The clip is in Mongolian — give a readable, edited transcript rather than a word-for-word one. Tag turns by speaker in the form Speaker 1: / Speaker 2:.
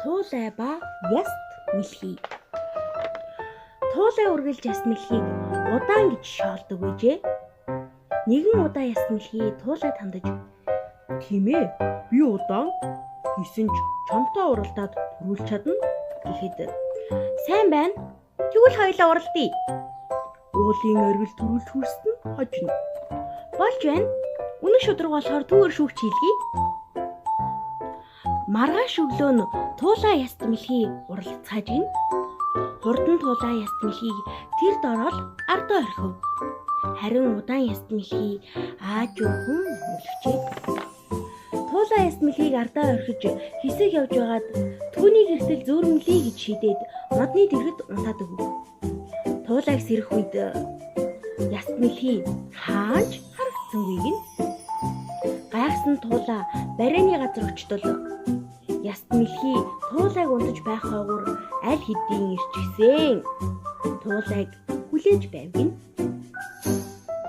Speaker 1: Туулай ба яст мэлхий. Туулай үргэлж яст мэлхийг удаан гэж шоолдог гэжээ. Нэгэн удаа яст мэлхий туулайд хандаж "Тийм ээ, би удаан гэсэн ч чамтай уралдаад төрүүлж чадна" гэхэд "Сайн байна. Тэгвэл хоёулаа уралдъя. Уулын оргил төрүүлж хүрсэн нь хожно. Болж байна. Өнөг шударга болохоор түүгээр шүүгч хийлгий." Маргааш өглөө нь туулай яст мэлхий уралцгааж гин. Хурдан туулай яст мэлхийг тэр дорол ардаа орхив. Харин удаан яст мэлхий ааж өвгөн өлөвчээ. Туулай яст мэлхийг ардаа орхиж хэсэг явж байгаад түүний гэртэл зөөрмөлий гэж шийдээд модны дэргэд унтаад өг. Туулайг сэрэх үед яст мэлхий хааж харагдсангүй гин. Гайхсан туулай барианы газар очтол яст мэлхий туулайг унтаж байх хойгоор аль хэдийн ирчихсэн. Туулайг хүлээж байв гин.